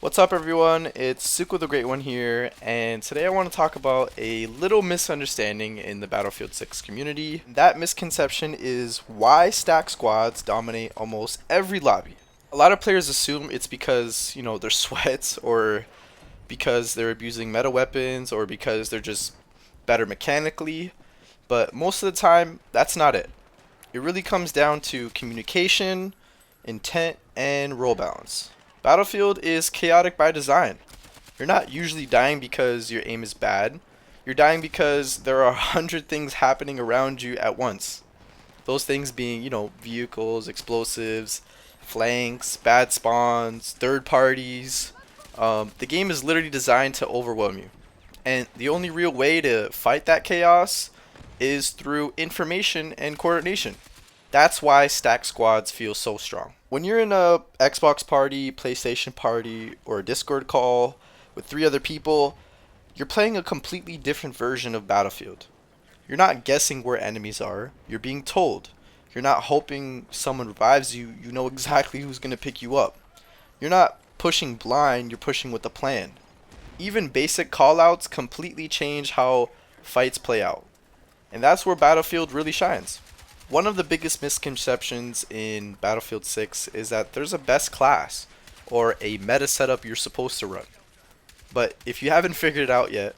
What's up everyone, it's Suko the Great One here, and today I want to talk about a little misunderstanding in the Battlefield 6 community. That misconception is why stack squads dominate almost every lobby. A lot of players assume it's because, they're sweats, or because they're abusing meta weapons, or because they're just better mechanically, but most of the time, that's not it. It really comes down to communication, intent, and role balance. Battlefield is chaotic by design. You're not usually dying because your aim is bad. You're dying because there are 100 things happening around you at once. Those things being, vehicles, explosives, flanks, bad spawns, third parties. The game is literally designed to overwhelm you. And the only real way to fight that chaos is through information and coordination. That's why stack squads feel so strong. When you're in a Xbox party, PlayStation party, or a Discord call with 3 other people, you're playing a completely different version of Battlefield. You're not guessing where enemies are, you're being told. You're not hoping someone revives you, you know exactly who's going to pick you up. You're not pushing blind, you're pushing with a plan. Even basic callouts completely change how fights play out. And that's where Battlefield really shines. One of the biggest misconceptions in Battlefield 6 is that there's a best class or a meta setup you're supposed to run. But if you haven't figured it out yet,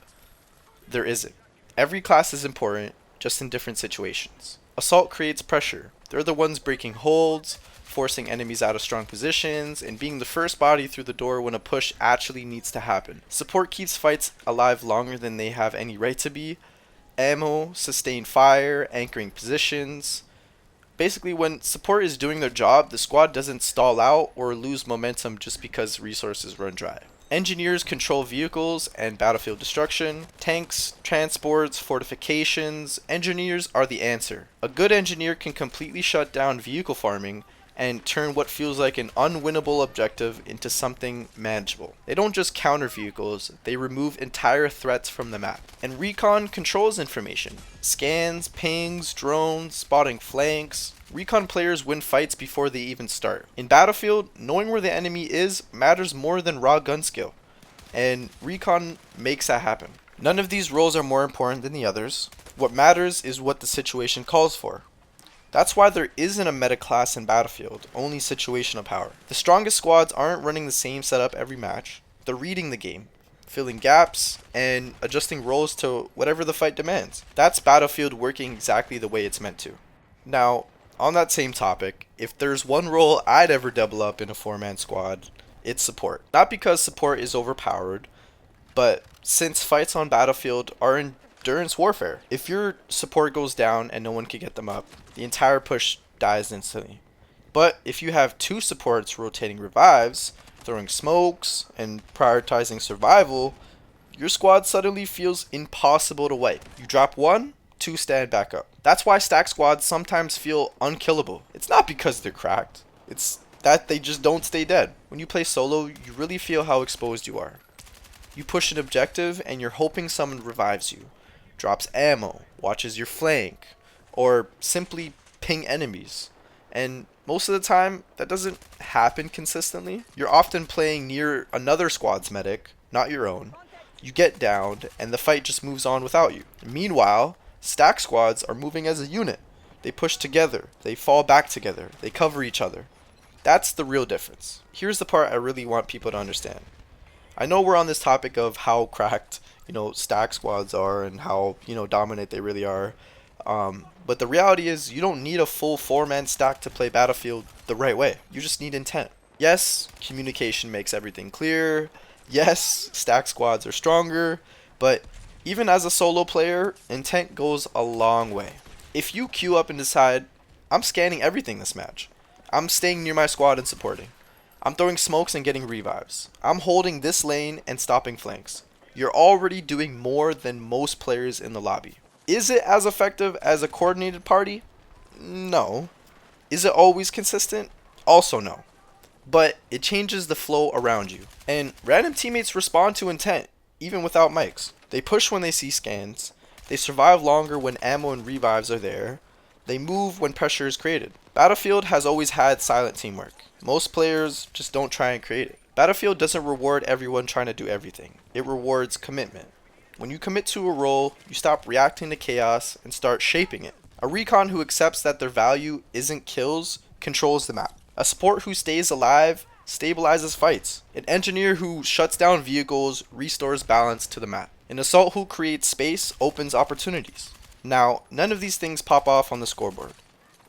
there isn't. Every class is important, just in different situations. Assault creates pressure. They're the ones breaking holds, forcing enemies out of strong positions, and being the first body through the door when a push actually needs to happen. Support keeps fights alive longer than they have any right to be. Ammo, sustained fire, anchoring positions. Basically, when support is doing their job, the squad doesn't stall out or lose momentum just because resources run dry. Engineers control vehicles and battlefield destruction. Tanks, transports, fortifications. Engineers are the answer. A good engineer can completely shut down vehicle farming and turn what feels like an unwinnable objective into something manageable. They don't just counter vehicles, they remove entire threats from the map. And recon controls information. Scans, pings, drones, spotting flanks. Recon players win fights before they even start. In Battlefield, knowing where the enemy is matters more than raw gun skill. And recon makes that happen. None of these roles are more important than the others. What matters is what the situation calls for. That's why there isn't a meta class in Battlefield, only situational power. The strongest squads aren't running the same setup every match. They're reading the game, filling gaps, and adjusting roles to whatever the fight demands. That's Battlefield working exactly the way it's meant to. Now, on that same topic, if there's one role I'd ever double up in a 4-man squad, it's support. Not because support is overpowered, but since fights on Battlefield are endurance warfare. If your support goes down and no one can get them up, the entire push dies instantly. But if you have 2 supports rotating revives, throwing smokes, and prioritizing survival, your squad suddenly feels impossible to wipe. You drop 1, 2 stand back up. That's why stack squads sometimes feel unkillable. It's not because they're cracked, it's that they just don't stay dead. When you play solo, you really feel how exposed you are. You push an objective and you're hoping someone revives you, drops ammo, watches your flank, or simply ping enemies. And most of the time, that doesn't happen consistently. You're often playing near another squad's medic, not your own. You get downed, and the fight just moves on without you. Meanwhile, stack squads are moving as a unit. They push together, they fall back together, they cover each other. That's the real difference. Here's the part I really want people to understand. I know we're on this topic of how cracked, stack squads are and how, dominant they really are. But the reality is you don't need a full 4-man stack to play Battlefield the right way. You just need intent. Yes, communication makes everything clear. Yes, stack squads are stronger. But even as a solo player, intent goes a long way. If you queue up and decide, I'm scanning everything this match. I'm staying near my squad and supporting. I'm throwing smokes and getting revives. I'm holding this lane and stopping flanks. You're already doing more than most players in the lobby. Is it as effective as a coordinated party? No. Is it always consistent? Also no. But it changes the flow around you. And random teammates respond to intent, even without mics. They push when they see scans. They survive longer when ammo and revives are there. They move when pressure is created. Battlefield has always had silent teamwork. Most players just don't try and create it. Battlefield doesn't reward everyone trying to do everything. It rewards commitment. When you commit to a role, you stop reacting to chaos and start shaping it. A recon who accepts that their value isn't kills controls the map. A support who stays alive stabilizes fights. An engineer who shuts down vehicles restores balance to the map. An assault who creates space opens opportunities. Now, none of these things pop off on the scoreboard,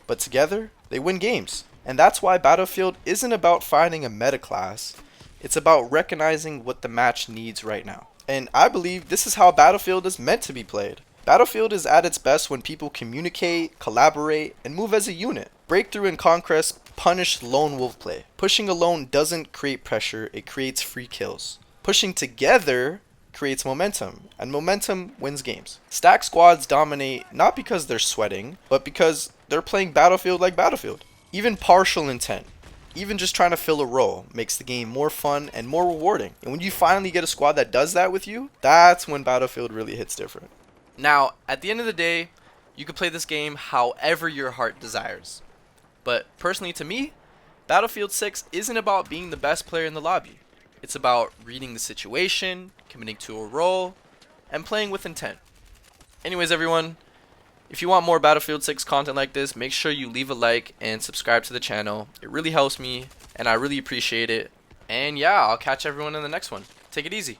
but together, they win games. And that's why Battlefield isn't about finding a meta class, it's about recognizing what the match needs right now. And I believe this is how Battlefield is meant to be played. Battlefield is at its best when people communicate, collaborate, and move as a unit. Breakthrough and Conquest punish lone wolf play. Pushing alone doesn't create pressure, it creates free kills. Pushing together creates momentum, and momentum wins games. Stack squads dominate not because they're sweating, but because they're playing Battlefield like Battlefield. Even partial intent, even just trying to fill a role, makes the game more fun and more rewarding. And when you finally get a squad that does that with you, that's when Battlefield really hits different. Now, at the end of the day, you can play this game however your heart desires. But personally to me, Battlefield 6 isn't about being the best player in the lobby. It's about reading the situation, committing to a role, and playing with intent. Anyways everyone, if you want more Battlefield 6 content like this, make sure you leave a like and subscribe to the channel. It really helps me and I really appreciate it. And yeah, I'll catch everyone in the next one. Take it easy.